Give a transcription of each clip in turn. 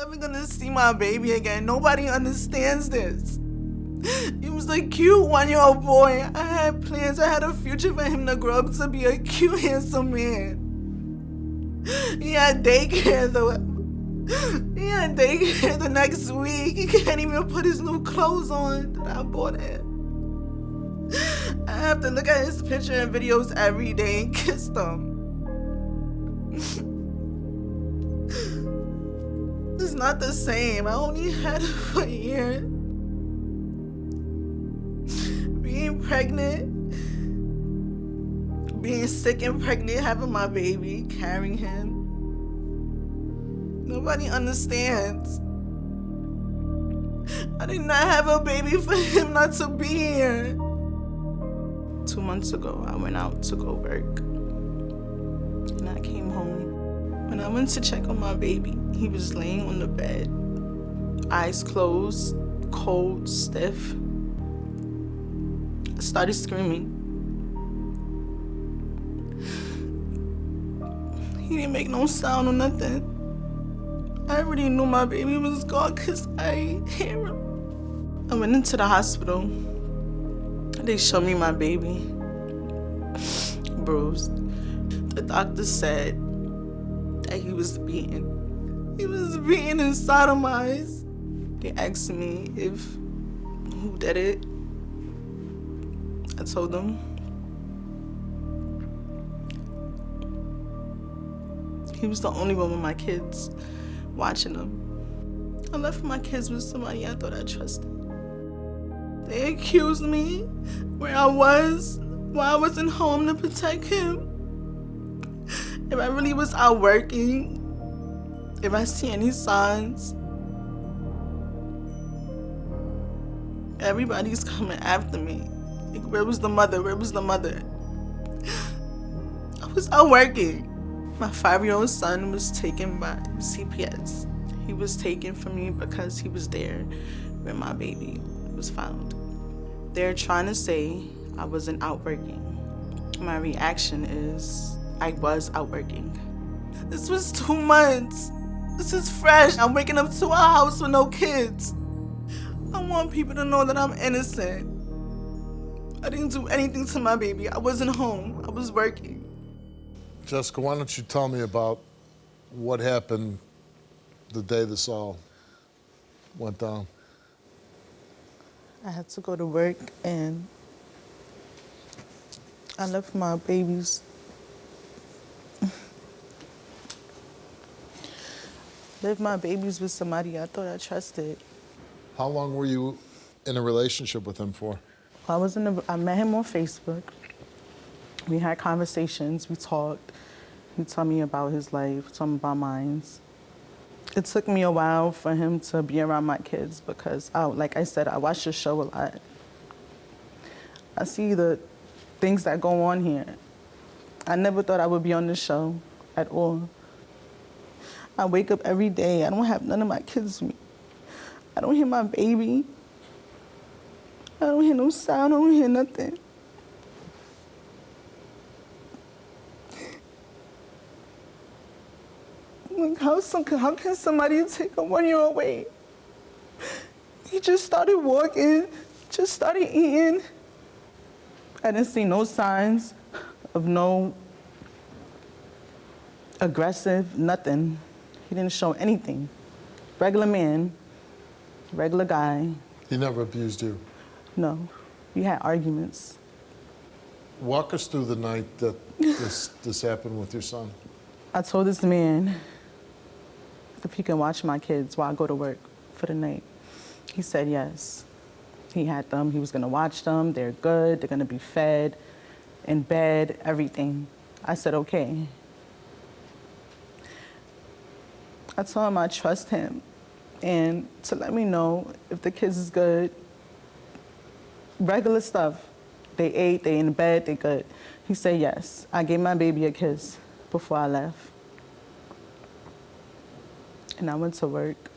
never gonna see my baby again. Nobody understands this. He was a cute 1-year-old boy. I had plans. I had a future for him to grow up to be a cute, handsome man. He had daycare though. He had daycare the next week. He can't even put his new clothes on that I bought him. I have to look at his picture and videos every day and kiss them. It's not the same. I only had it for a year. Being pregnant, being sick and pregnant, having my baby, carrying him. Nobody understands. I did not have a baby for him not to be here. 2 months ago, I went out to go work. And I came home. When I went to check on my baby, he was laying on the bed, eyes closed, cold, stiff. I started screaming. He didn't make no sound or nothing. I already knew my baby was gone because I hear him. I went into the hospital. They showed me my baby, bruised. The doctor said that he was beaten. He was beaten and sodomized. They asked me who did it. I told them. He was the only one with my kids watching them. I left my kids with somebody I thought I trusted. They accused me where I was, why I wasn't home to protect him. If I really was out working, if I see any signs, everybody's coming after me. Like, where was the mother? Where was the mother? I was out working. My 5-year-old son was taken by CPS. He was taken from me because he was there when my baby was found. They're trying to say I wasn't out working. My reaction is I was out working. This was 2 months. This is fresh. I'm waking up to a house with no kids. I want people to know that I'm innocent. I didn't do anything to my baby. I wasn't home. I was working. Jessica, why don't you tell me about what happened the day this all went down? I had to go to work and I left my babies. Left my babies with somebody I thought I trusted. How long were you in a relationship with him for? I met him on Facebook. We had conversations, we talked. He told me about his life, told me about mine. It took me a while for him to be around my kids because, like I said, I watch the show a lot. I see the things that go on here. I never thought I would be on this show at all. I wake up every day, I don't have none of my kids with me. I don't hear my baby. I don't hear no sound, I don't hear nothing. Like, how can somebody take a 1-year-old away? He just started walking, just started eating. I didn't see no signs of no aggressive, nothing. He didn't show anything. Regular man, regular guy. He never abused you? No, we had arguments. Walk us through the night that this happened with your son. I told this man if he can watch my kids while I go to work for the night. He said yes. He had them, he was gonna watch them, they're good, they're gonna be fed, in bed, everything. I said, okay. I told him I trust him and to let me know if the kids is good. Regular stuff. They ate, they in bed, they good. He said yes. I gave my baby a kiss before I left. And I went to work.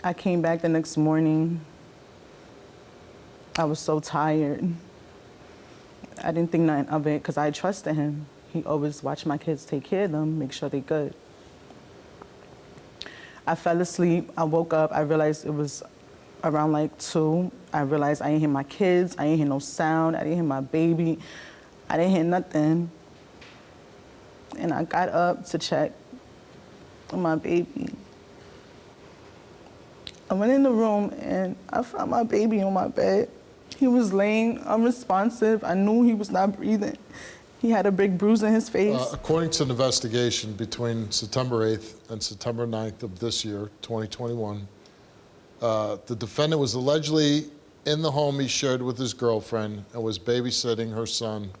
I came back the next morning. I was so tired. I didn't think nothing of it because I trusted him. He always watched my kids, take care of them, make sure they're good. I fell asleep. I woke up. I realized it was around like 2. I realized I didn't hear my kids. I didn't hear no sound. I didn't hear my baby. I didn't hear nothing. And I got up to check on my baby. I went in the room and I found my baby on my bed. He was laying unresponsive. I knew he was not breathing. He had a big bruise in his face. According to an investigation between September 8th and September 9th of this year, 2021, the defendant was allegedly in the home he shared with his girlfriend and was babysitting her son,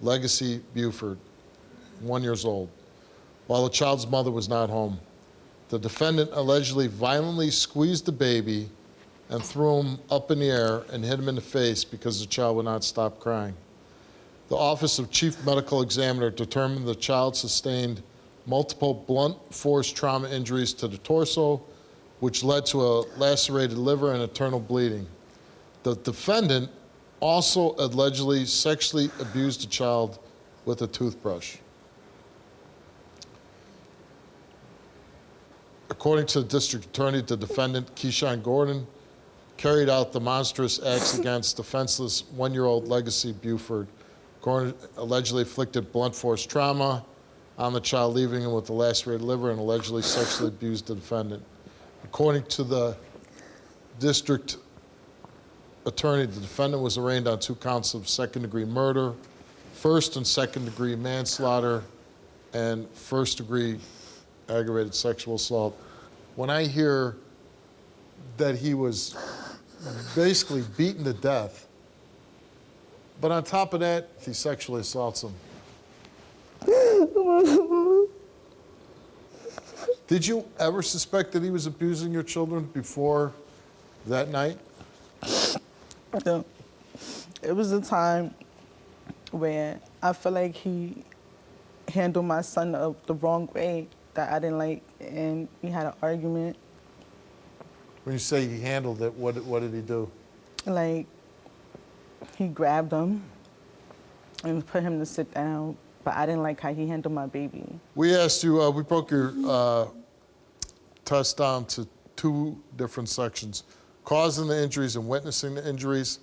Legacy Buford, 1 year old, while the child's mother was not home. The defendant allegedly violently squeezed the baby and threw him up in the air and hit him in the face because the child would not stop crying. The Office of Chief Medical Examiner determined the child sustained multiple blunt force trauma injuries to the torso, which led to a lacerated liver and internal bleeding. The defendant also allegedly sexually abused the child with a toothbrush. According to the district attorney, the defendant, Keyshawn Gordon, carried out the monstrous acts against defenseless 1-year-old Legacy Buford. Gordon allegedly inflicted blunt force trauma on the child, leaving him with a lacerated liver, and allegedly sexually abused the defendant. According to the district attorney, the defendant was arraigned on 2 counts of second-degree murder, first and second-degree manslaughter, and first-degree aggravated sexual assault. When I hear that he was basically beaten to death, but on top of that, he sexually assaults him. Did you ever suspect that he was abusing your children before that night? No. It was a time where I feel like he handled my son the wrong way that I didn't like, and we had an argument. When you say he handled it, what did he do? Like, he grabbed him and put him to sit down, but I didn't like how he handled my baby. We asked you, we broke your test down to 2 different sections: causing the injuries and witnessing the injuries.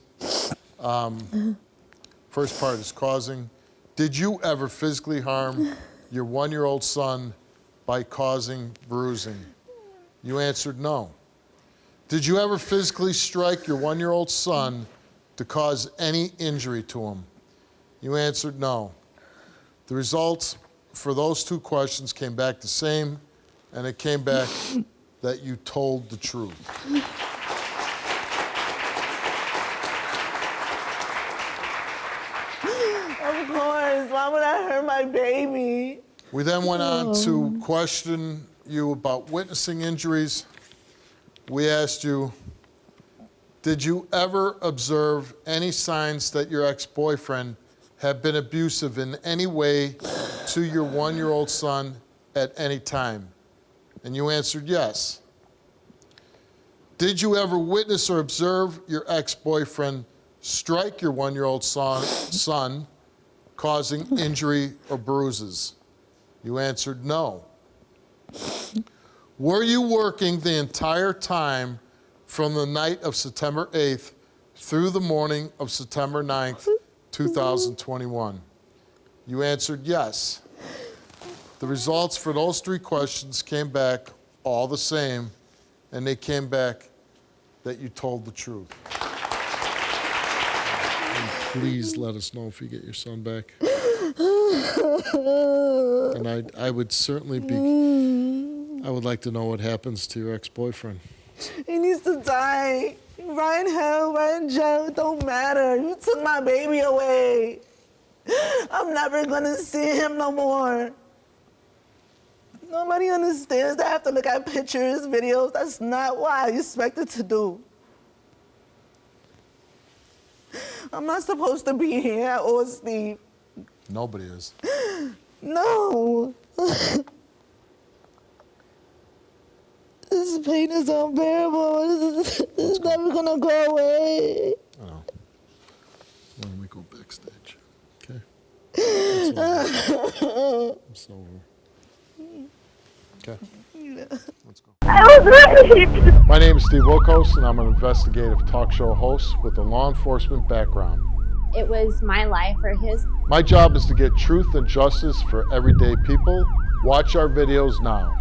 First part is causing. Did you ever physically harm your 1-year-old son by causing bruising? You answered no. Did you ever physically strike your 1-year-old son to cause any injury to him? You answered no. The results for those 2 questions came back the same, and it came back that you told the truth. Of course, why would I hurt my baby? We then went on to question you about witnessing injuries. We asked you, did you ever observe any signs that your ex-boyfriend had been abusive in any way to your 1-year-old son at any time? And you answered yes. Did you ever witness or observe your ex-boyfriend strike your 1-year-old son, causing injury or bruises? You answered no. Were you working the entire time from the night of September 8th through the morning of September 9th, 2021? You answered yes. The results for those 3 questions came back all the same, and they came back that you told the truth. And please let us know if you get your son back. And I would certainly I would like to know what happens to your ex-boyfriend. He needs to die. Right in hell, right in jail, it don't matter. You took my baby away. I'm never gonna see him no more. Nobody understands that I have to look at pictures, videos. That's not what I expected to do. I'm not supposed to be here at all, Steve. Nobody is. No. This pain is unbearable. It's never gonna go away. Oh. When we go backstage, okay? It's over. Okay. Yeah. Let's go. I was was raped. My name is Steve Wilkos, and I'm an investigative talk show host with a law enforcement background. It was my life or his. My job is to get truth and justice for everyday people. Watch our videos now.